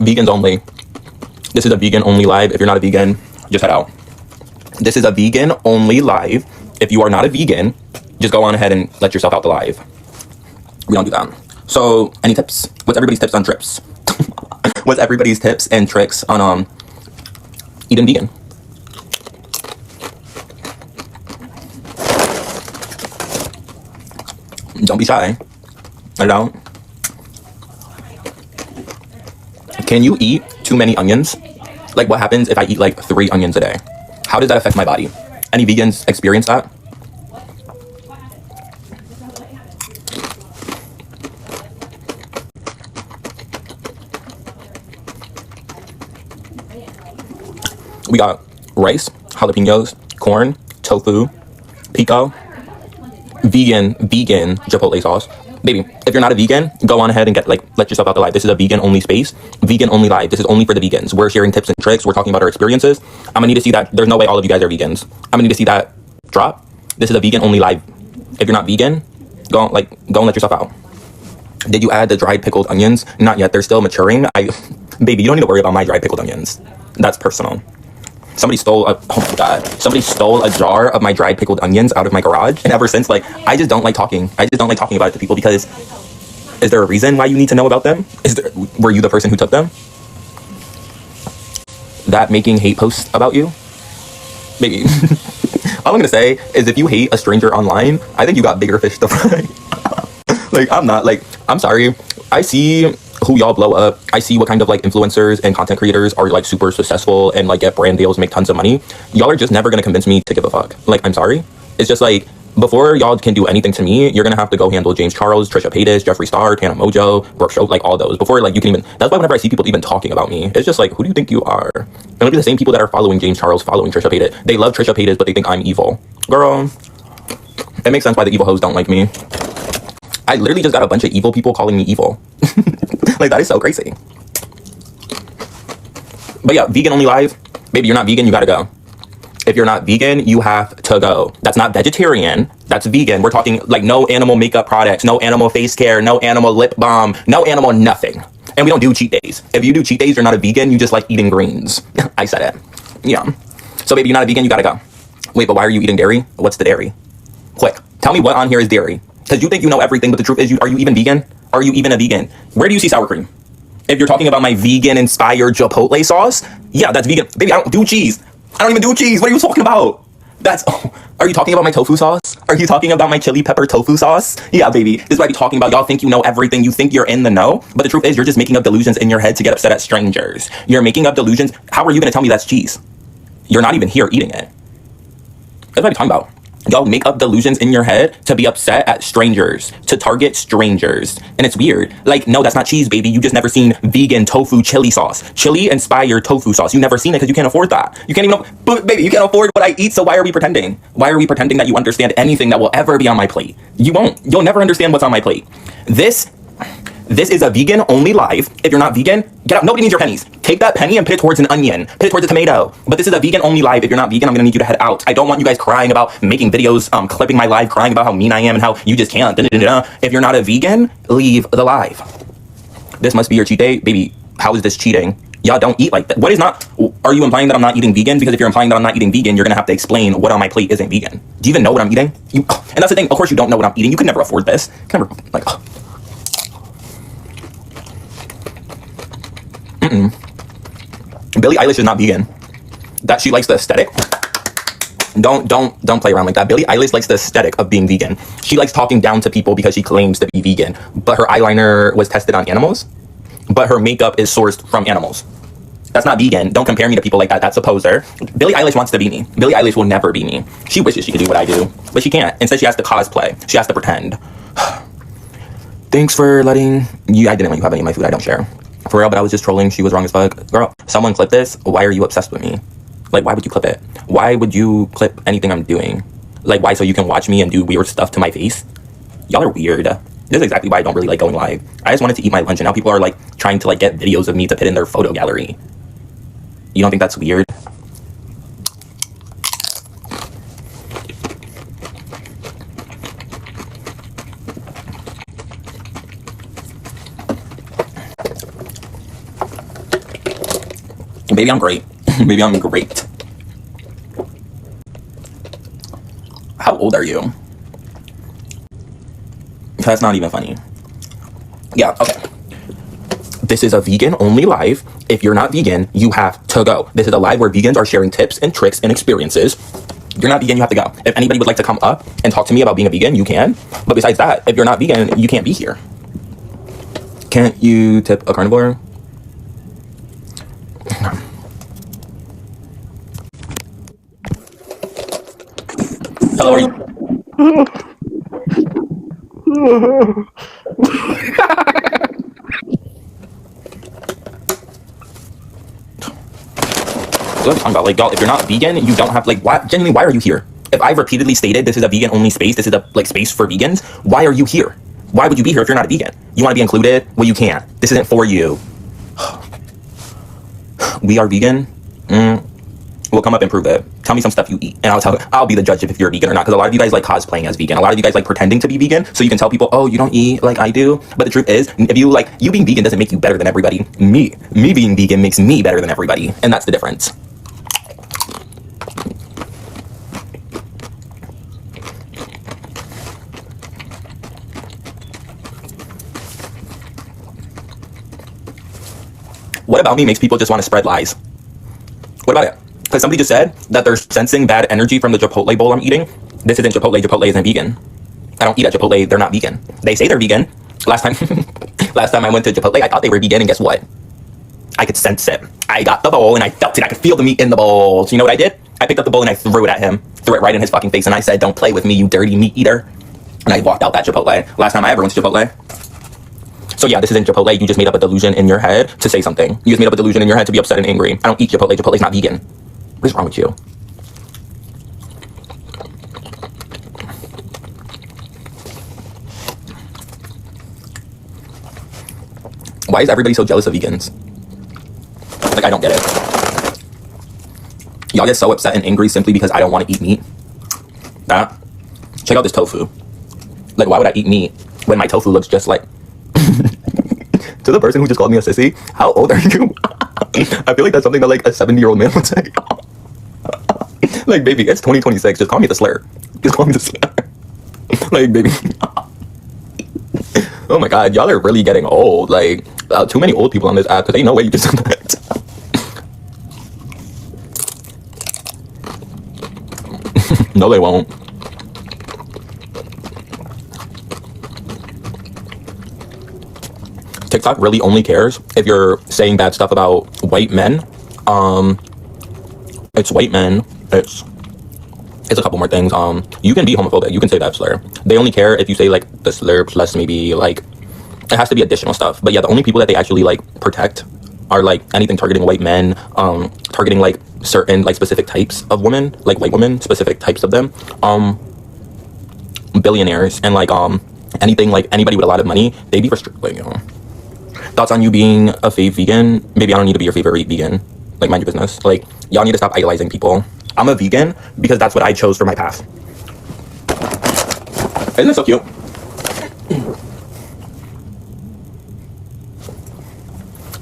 Vegans only. This is a vegan only live. If you're not a vegan, just head out. This is a vegan only live. If you are not a vegan, just go on ahead and let yourself out the live. We don't do that. So, any tips? What's everybody's tips on trips? What's everybody's tips and tricks on eating vegan? Don't be shy. I don't. Can you eat too many onions? Like, what happens if I eat like 3 onions a day? How does that affect my body? Any vegans experience that? We got rice, jalapenos, corn, tofu, pico, vegan chipotle sauce. Baby, if you're not a vegan, go on ahead and let yourself out the live. This is a vegan only space, vegan only live. This is only for the vegans. We're sharing tips and tricks. We're talking about our experiences. I'm gonna need to see that. There's no way all of you guys are vegans. I'm gonna need to see that drop. This is a vegan only live. If you're not vegan, go and let yourself out. Did you add the dried pickled onions? Not yet. They're still maturing. Baby, you don't need to worry about my dried pickled onions. That's personal. Somebody stole a jar of my dried pickled onions out of my garage, and ever since, I just don't like talking. I just don't like talking about it to people because, is there a reason why you need to know about them? Were you the person who took them? That making hate posts about you? Maybe. All I'm gonna say is if you hate a stranger online, I think you got bigger fish to fry. I'm sorry. I see who y'all blow up. I see what kind of influencers and content creators are super successful and get brand deals, make tons of money. Y'all are just never gonna convince me to give a fuck. I'm sorry. It's just before y'all can do anything to me, you're gonna have to go handle James Charles, Trisha Paytas, Jeffree Star, Tana Mojo, Brooke Show, all those. Before you can even, that's why whenever I see people even talking about me, it's just who do you think you are? And it'll be the same people that are following James Charles, following Trisha Paytas. They love Trisha Paytas, but they think I'm evil. Girl, it makes sense why the evil hoes don't like me. I literally just got a bunch of evil people calling me evil. That is so crazy. But yeah, vegan only live. Baby, you're not vegan, you gotta go. If you're not vegan, you have to go. That's not vegetarian, that's vegan. We're talking no animal makeup products, no animal face care, no animal lip balm, no animal nothing. And we don't do cheat days. If you do cheat days, you're not a vegan, you just like eating greens. I said it. Yeah. So baby, you're not a vegan, you gotta go. Wait, but why are you eating dairy? What's the dairy? Quick, tell me what on here is dairy. Because you think you know everything, but the truth is, are you even vegan? Are you even a vegan? Where do you see sour cream? If you're talking about my vegan-inspired chipotle sauce, yeah, that's vegan. Baby, I don't do cheese. I don't even do cheese. What are you talking about? Are you talking about my tofu sauce? Are you talking about my chili pepper tofu sauce? Yeah, baby. This is what I be talking about. Y'all think you know everything. You think you're in the know. But the truth is, you're just making up delusions in your head to get upset at strangers. You're making up delusions. How are you going to tell me that's cheese? You're not even here eating it. That's what I'm talking about. Y'all make up delusions in your head to be upset at strangers, to target strangers. And it's weird. No, that's not cheese, baby. You just never seen vegan tofu chili sauce. Chili-inspired tofu sauce. You never seen it because you can't afford that. You can't even, but baby, you can't afford what I eat, so why are we pretending? Why are we pretending that you understand anything that will ever be on my plate? You won't. You'll never understand what's on my plate. This is a vegan only live. If you're not vegan, get out. Nobody needs your pennies. Take that penny and put it towards an onion. Put it towards a tomato. But this is a vegan only live. If you're not vegan, I'm gonna need you to head out. I don't want you guys crying about making videos, clipping my live, crying about how mean I am and how you just can't. If you're not a vegan, leave the live. This must be your cheat day. Baby, how is this cheating? Y'all don't eat like that. What is not? Are you implying that I'm not eating vegan? Because if you're implying that I'm not eating vegan, you're gonna have to explain what on my plate isn't vegan. Do you even know what I'm eating? And that's the thing. Of course you don't know what I'm eating. You could never afford this. Billie Eilish is not vegan. That she likes the aesthetic. Don't play around like that. Billie Eilish likes the aesthetic of being vegan. She likes talking down to people because she claims to be vegan. But her eyeliner was tested on animals. But her makeup is sourced from animals. That's not vegan. Don't compare me to people like that. That's a poser. Billie Eilish wants to be me. Billie Eilish will never be me. She wishes she could do what I do, but she can't. Instead, she has to cosplay. She has to pretend. Thanks for letting you. I didn't let you have any of my food. I don't share. For real, but I was just trolling. She was wrong as fuck. Girl, someone clip this. Why are you obsessed with me? Why would you clip it? Why would you clip anything I'm doing? Why? So you can watch me and do weird stuff to my face? Y'all are weird. This is exactly why I don't really like going live. I just wanted to eat my lunch, and now people are trying to get videos of me to put in their photo gallery. You don't think that's weird? Maybe I'm great. Maybe I'm great. How old are you? That's not even funny. Yeah, okay. This is a vegan only live. If you're not vegan, you have to go. This is a live where vegans are sharing tips and tricks and experiences. If you're not vegan, you have to go. If anybody would like to come up and talk to me about being a vegan, you can. But besides that, if you're not vegan, you can't be here. Can't you tip a carnivore? Hello, are you? What I'm talking about, like, y'all, if you're not vegan, you don't have, like, why, genuinely, why are you here? If I've repeatedly stated this is a vegan only space, this is a, like, space for vegans, why are you here? Why would you be here if you're not a vegan? You want to be included? Well, you can't. This isn't for you. We are vegan? We'll come up and prove it. Tell me some stuff you eat, and I'll be the judge if you're vegan or not, because a lot of you guys like cosplaying as vegan. A lot of you guys like pretending to be vegan, so you can tell people, oh, you don't eat like I do. But the truth is, if you like, you being vegan doesn't make you better than everybody. Me being vegan makes me better than everybody, and that's the difference. What about me makes people just want to spread lies? What about it? Because somebody just said that they're sensing bad energy from the Chipotle bowl I'm eating. This isn't Chipotle. Chipotle isn't vegan. I don't eat at Chipotle. They're not vegan. They say they're vegan. Last time I went to Chipotle, I thought they were vegan, and guess what? I could sense it. I got the bowl and I felt it. I could feel the meat in the bowl. So you know what I did? I picked up the bowl and I threw it at him. Threw it right in his fucking face, and I said, "Don't play with me, you dirty meat eater." And I walked out that Chipotle. Last time I ever went to Chipotle. So yeah, this isn't Chipotle. You just made up a delusion in your head to say something. You just made up a delusion in your head to be upset and angry. I don't eat Chipotle. Chipotle's not vegan. What is wrong with you? Why is everybody so jealous of vegans? Like, I don't get it. Y'all get so upset and angry simply because I don't want to eat meat. Check out this tofu. Like, why would I eat meat when my tofu looks just like... To the person who just called me a sissy, how old are you? I feel like that's something that like a 70-year-old man would say. Like, baby, it's 2026. Just call me the slur. Just call me the slur. Like, baby. Oh my god, y'all are really getting old. Like, too many old people on this app, because ain't no way you just said that. No, they won't. TikTok really only cares if you're saying bad stuff about white men. It's white men. It's a couple more things. You can be homophobic. You can say that slur. They only care if you say like the slur plus maybe like it has to be additional stuff. But yeah, the only people that they actually like protect are like anything targeting white men, targeting like certain like specific types of women, like white women, specific types of them, billionaires, and like anything like anybody with a lot of money, they be restricted. You know. Thoughts on you being a fave vegan? Maybe I don't need to be your favorite vegan. Like, mind your business. Like, y'all need to stop idolizing people. I'm a vegan because that's what I chose for my path. Isn't it so cute?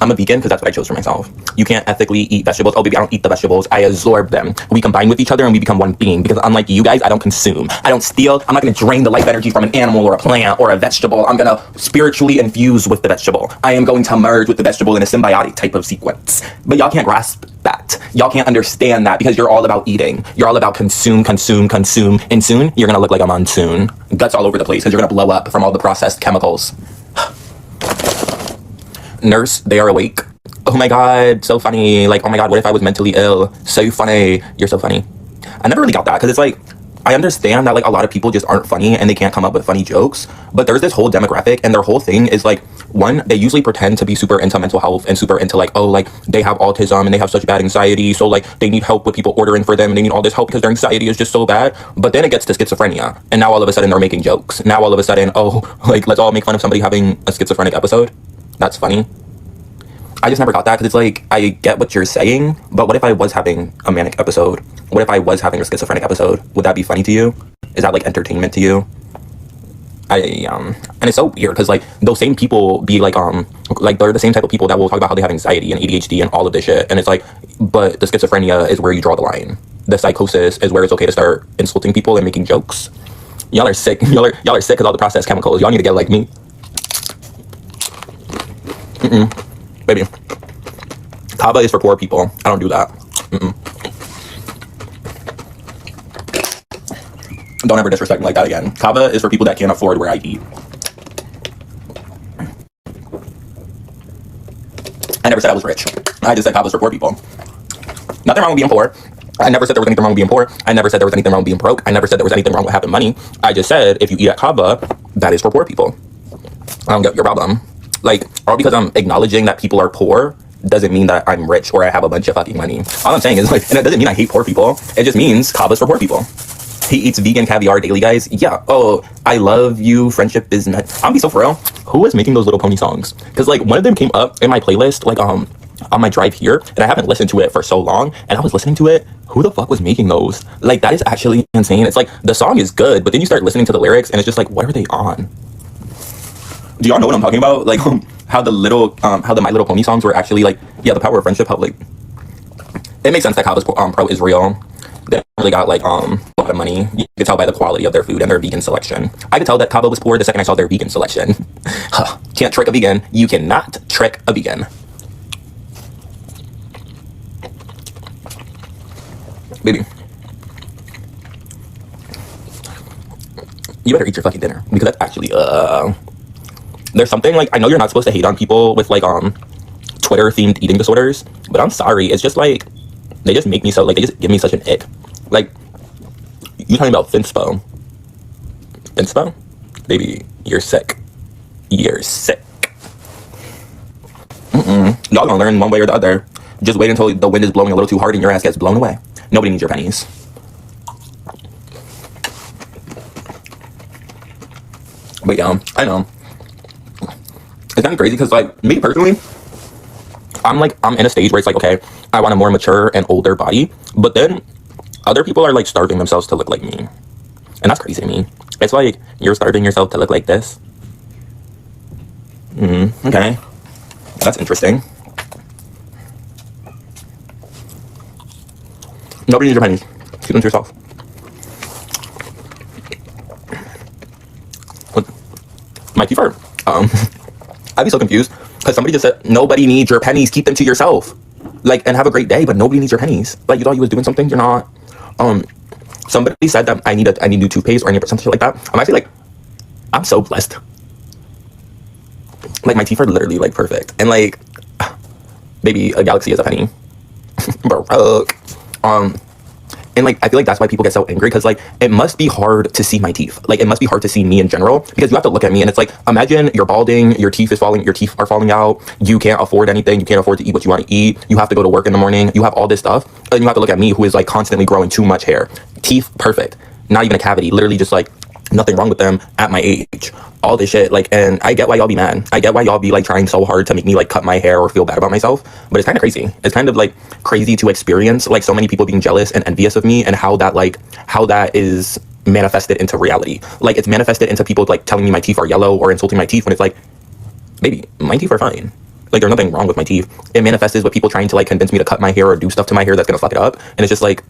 I'm a vegan because that's what I chose for myself. You can't ethically eat vegetables. Oh, baby, I don't eat the vegetables. I absorb them. We combine with each other and we become one being. Because unlike you guys, I don't consume. I don't steal. I'm not going to drain the life energy from an animal or a plant or a vegetable. I'm going to spiritually infuse with the vegetable. I am going to merge with the vegetable in a symbiotic type of sequence. But y'all can't grasp that. Y'all can't understand that because you're all about eating. You're all about consume, consume, consume. And soon, you're going to look like a monsoon. Guts all over the place because you're going to blow up from all the processed chemicals. Nurse, they are awake. Oh my god, so funny. Like, oh my god, what if I was mentally ill? So funny. You're so funny. I never really got that because it's like, I understand that like a lot of people just aren't funny and they can't come up with funny jokes. But there's this whole demographic and their whole thing is like, one, they usually pretend to be super into mental health and super into like, oh, like they have autism and they have such bad anxiety. So like they need help with people ordering for them and they need all this help because their anxiety is just so bad. But then it gets to schizophrenia. And now all of a sudden they're making jokes. Now all of a sudden, oh, like let's all make fun of somebody having a schizophrenic episode. That's funny. I just never got that because it's like, I get what you're saying, but what if I was having a manic episode? What if I was having a schizophrenic episode? Would that be funny to you? Is that like entertainment to you? I And it's so weird because like those same people be like they're the same type of people that will talk about how they have anxiety and ADHD and all of this shit. And it's like, but the schizophrenia is where you draw the line. The psychosis is where it's okay to start insulting people and making jokes. Y'all are sick. Y'all are sick because all the processed chemicals. Y'all need to get like me. Baby. Kava is for poor people. I don't do that. Don't ever disrespect me like that again. Kava is for people that can't afford where I eat. I never said I was rich. I just said Kava's for poor people. Nothing wrong with being poor. I never said there was anything wrong with being poor. I never said there was anything wrong with being broke. I never said there was anything wrong with having money. I just said if you eat at Kava, that is for poor people. I don't get your problem. Like, all because I'm acknowledging that people are poor doesn't mean that I'm rich or I have a bunch of fucking money. All I'm saying is like, and it doesn't mean I hate poor people. It just means Kava's for poor people. He eats vegan caviar daily, guys. Yeah. Oh, I love you. Friendship is nuts. I'm be so for real. Who was making those Little Pony songs? Because like one of them came up in my playlist, like on my drive here, and I haven't listened to it for so long. And I was listening to it. Who the fuck was making those? Like that is actually insane. It's like the song is good, but then you start listening to the lyrics, and it's just like, what are they on? Do y'all know what I'm talking about? Like how the My Little Pony songs were actually like, yeah, the power of friendship. How like it makes sense that Kava's pro Israel. They really got like a lot of money. You could tell by the quality of their food and their vegan selection. I could tell that Kava was poor the second I saw their vegan selection. Can't trick a vegan. You cannot trick a vegan. Baby, you better eat your fucking dinner because that's actually there's something like, I know you're not supposed to hate on people with like Twitter themed eating disorders, but I'm sorry, it's just like they just make me so like, they just give me such an ick. Like, you talking about Finspo? Finspo? Baby, you're sick. You're sick. Y'all gonna learn one way or the other. Just wait until the wind is blowing a little too hard and your ass gets blown away. Nobody needs your pennies. But yeah, I know. It's kind of crazy because like, me personally, I'm in a stage where it's like, okay, I want a more mature and older body, but then other people are like starving themselves to look like me, and that's crazy to me. It's like, you're starving yourself to look like this. Okay, that's interesting. Nobody needs your pennies. Keep them to yourself. My teeth are I'd be so confused because somebody just said nobody needs your pennies, keep them to yourself, like, and have a great day, but nobody needs your pennies. Like, you thought you was doing something, you're not. Somebody said that I need new toothpaste or I need something like that. I'm actually like, I'm so blessed. Like, my teeth are literally like perfect, and like, baby, a galaxy is a penny. Baroque. And like, I feel like that's why people get so angry, because like, it must be hard to see my teeth. Like, it must be hard to see me in general, because you have to look at me and it's like, imagine you're balding, your teeth are falling out, you can't afford anything, you can't afford to eat what you want to eat, you have to go to work in the morning, you have all this stuff, and you have to look at me who is like constantly growing too much hair. Teeth perfect, not even a cavity, literally just like nothing wrong with them at my age. All this shit, like, and I get why y'all be mad. I get why y'all be like trying so hard to make me like cut my hair or feel bad about myself, but it's kind of crazy. It's kind of like crazy to experience like so many people being jealous and envious of me, and how that is manifested into reality. Like, it's manifested into people like telling me my teeth are yellow or insulting my teeth, when it's like, baby, my teeth are fine. Like, there's nothing wrong with my teeth. It manifests with people trying to like convince me to cut my hair or do stuff to my hair that's gonna fuck it up, and it's just like,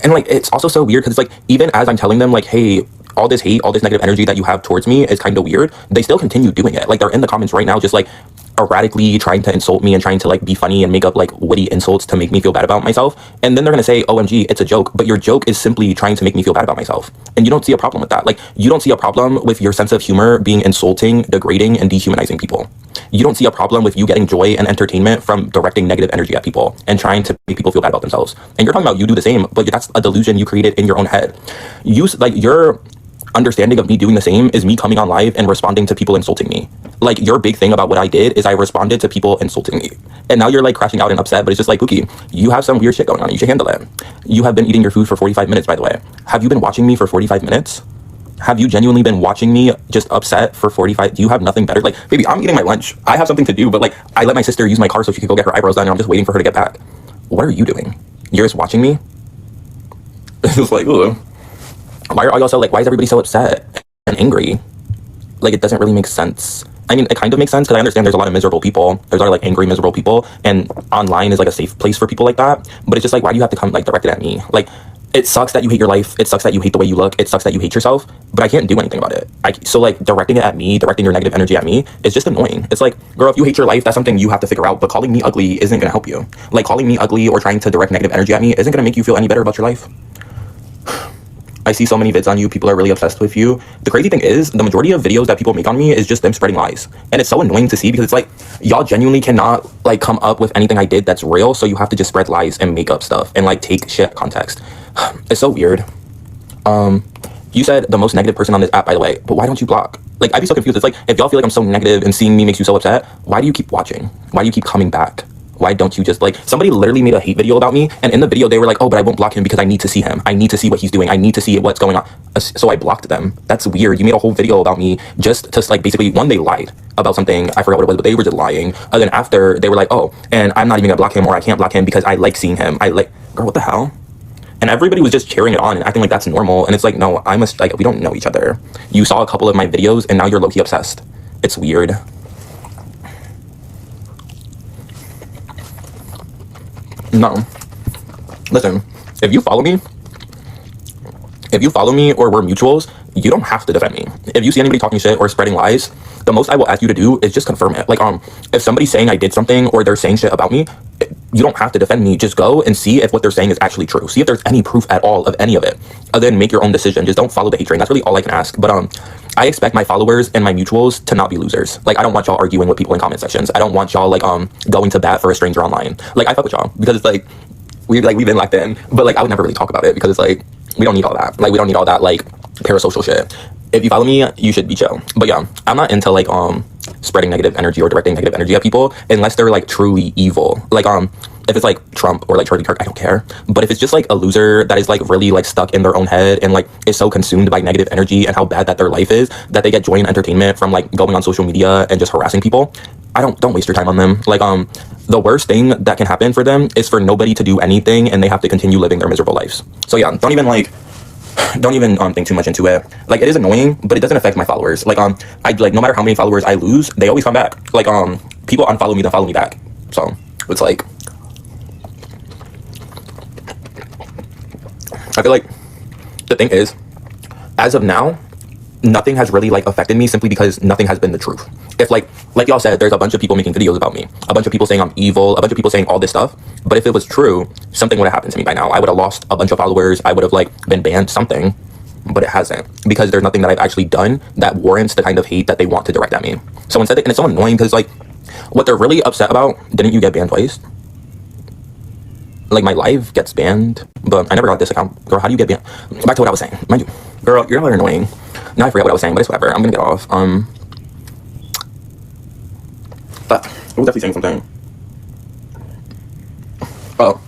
and like, it's also so weird because it's like, even as I'm telling them like, hey, all this hate, all this negative energy that you have towards me is kind of weird, they still continue doing it. Like, they're in the comments right now just like erratically trying to insult me and trying to like be funny and make up like witty insults to make me feel bad about myself, and then they're gonna say, OMG, it's a joke, but your joke is simply trying to make me feel bad about myself, and you don't see a problem with that. Like, you don't see a problem with your sense of humor being insulting, degrading, and dehumanizing people. You don't see a problem with you getting joy and entertainment from directing negative energy at people and trying to make people feel bad about themselves. And you're talking about you do the same, but that's a delusion you created in your own head. Your understanding of me doing the same is me coming on live and responding to people insulting me. Like, your big thing about what I did is I responded to people insulting me, and now you're like crashing out and upset, but it's just like, Pookie, you have some weird shit going on, you should handle it. You have been eating your food for 45 minutes, by the way. Have you been watching me for 45 minutes? Have you genuinely been watching me just upset for 45? Do you have nothing better? Like, baby, I'm eating my lunch, I have something to do, but like, I let my sister use my car so she could go get her eyebrows done, and I'm just waiting for her to get back. What are you doing? You're just watching me? It's just like, ugh. Why are y'all so like, why is everybody so upset? angry. Like, it doesn't really make sense. I mean, it kind of makes sense because I understand there's a lot of miserable people. There's a lot of like angry, miserable people, and online is like a safe place for people like that. But it's just like, why do you have to come like directed at me? Like, it sucks that you hate your life. It sucks that you hate the way you look. It sucks that you hate yourself. But I can't do anything about it. So like directing it at me, directing your negative energy at me is just annoying. It's like, girl, if you hate your life, that's something you have to figure out. But calling me ugly isn't gonna help you. Like, calling me ugly or trying to direct negative energy at me isn't gonna make you feel any better about your life. I see so many vids on you. People are really obsessed with you. The crazy thing is, the majority of videos that people make on me is just them spreading lies. And it's so annoying to see because it's like, y'all genuinely cannot like come up with anything I did that's real. So you have to just spread lies and make up stuff and like take shit context. It's so weird. You said the most negative person on this app, by the way, but why don't you block? Like, I'd be so confused. It's like, if y'all feel like I'm so negative and seeing me makes you so upset, why do you keep watching? Why do you keep coming back? Why don't you just like, somebody literally made a hate video about me, and in the video they were like, oh, but I won't block him because I need to see him. I need to see what he's doing. I need to see what's going on. So I blocked them. That's weird. You made a whole video about me just to like, basically, one, they lied about something. I forgot what it was, but they were just lying. And then after, they were like, oh, and I'm not even gonna block him, or I can't block him because I like seeing him. I like, girl, what the hell? And everybody was just cheering it on and acting like that's normal. And it's like, no, I must, like, we don't know each other. You saw a couple of my videos and now you're low-key obsessed. It's weird. No. Listen, if you follow me or we're mutuals, you don't have to defend me. If you see anybody talking shit or spreading lies, the most I will ask you to do is just confirm it. Like, if somebody's saying I did something or they're saying shit about me, you don't have to defend me. Just go and see if what they're saying is actually true. See if there's any proof at all of any of it. And then make your own decision. Just don't follow the hate train. That's really all I can ask. But I expect my followers and my mutuals to not be losers. Like, I don't want y'all arguing with people in comment sections. I don't want y'all like going to bat for a stranger online. Like, I fuck with y'all because it's like we've been locked in. But like, I would never really talk about it because it's like, we don't need all that. Like, we don't need all that like parasocial shit. If you follow me, you should be chill. But yeah, I'm not into like spreading negative energy or directing negative energy at people unless they're like truly evil. Like if it's like Trump or like Charlie Kirk, I don't care. But if it's just like a loser that is like really like stuck in their own head and like is so consumed by negative energy and how bad that their life is that they get joy and entertainment from like going on social media and just harassing people, don't waste your time on them. Like the worst thing that can happen for them is for nobody to do anything and they have to continue living their miserable lives. So yeah, don't even think too much into it. Like, it is annoying, but it doesn't affect my followers. Like I like, no matter how many followers I lose, they always come back. Like people unfollow me, then follow me back. So it's like, I feel like the thing is, as of now, nothing has really like affected me simply because nothing has been the truth. If like y'all said, there's a bunch of people making videos about me, a bunch of people saying I'm evil, a bunch of people saying all this stuff, but if it was true, something would have happened to me by now. I would have lost a bunch of followers. I would have like been banned, something, but it hasn't, because there's nothing that I've actually done that warrants the kind of hate that they want to direct at me. So instead, and it's so annoying because like what they're really upset about, didn't you get banned twice? Like, my live gets banned, but I never got this account. Girl, how do you get banned? Back to what I was saying. Mind you, girl, you're really annoying. Now I forgot what I was saying, but it's whatever. I'm gonna get off. But I was definitely saying something. Oh.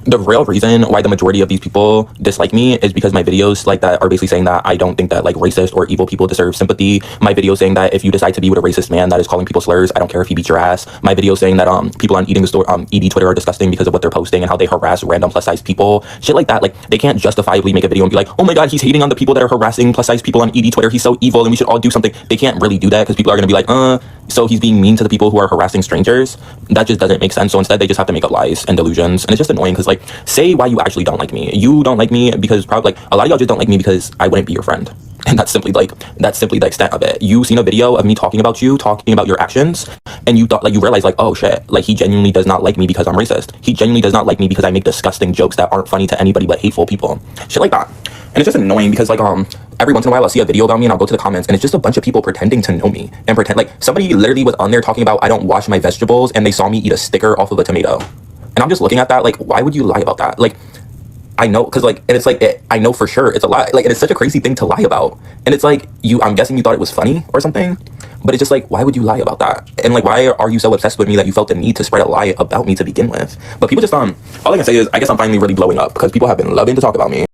The real reason why the majority of these people dislike me is because my videos like that are basically saying that I don't think that like racist or evil people deserve sympathy. My video saying that if you decide to be with a racist man that is calling people slurs, I don't care if he beats your ass. My video saying that people on ED Twitter are disgusting because of what they're posting and how they harass random plus size people. Shit like that. Like, they can't justifiably make a video and be like, oh my god, he's hating on the people that are harassing plus size people on ED Twitter. He's so evil and we should all do something. They can't really do that because people are gonna be like, so he's being mean to the people who are harassing strangers. That just doesn't make sense. So instead they just have to make up lies and delusions, and it's just annoying because like, say why you actually don't like me. You don't like me because probably like a lot of y'all just don't like me because I wouldn't be your friend, and that's simply the extent of it. You seen a video of me talking about your actions, and you thought, like, you realize like, oh shit, like he genuinely does not like me because I'm racist. He genuinely does not like me because I make disgusting jokes that aren't funny to anybody but hateful people. Shit like that. And it's just annoying because like every once in a while I'll see a video about me and I'll go to the comments and it's just a bunch of people pretending to know me and pretend like somebody literally was on there talking about I don't wash my vegetables and they saw me eat a sticker off of a tomato. And I'm just looking at that like, why would you lie about that? Like, I know, because like, and it's like, I know for sure it's a lie. Like, and it's such a crazy thing to lie about. And it's like, I'm guessing you thought it was funny or something, but it's just like, why would you lie about that? And like, why are you so obsessed with me that you felt the need to spread a lie about me to begin with? But people just, all I can say is, I guess I'm finally really blowing up because people have been loving to talk about me.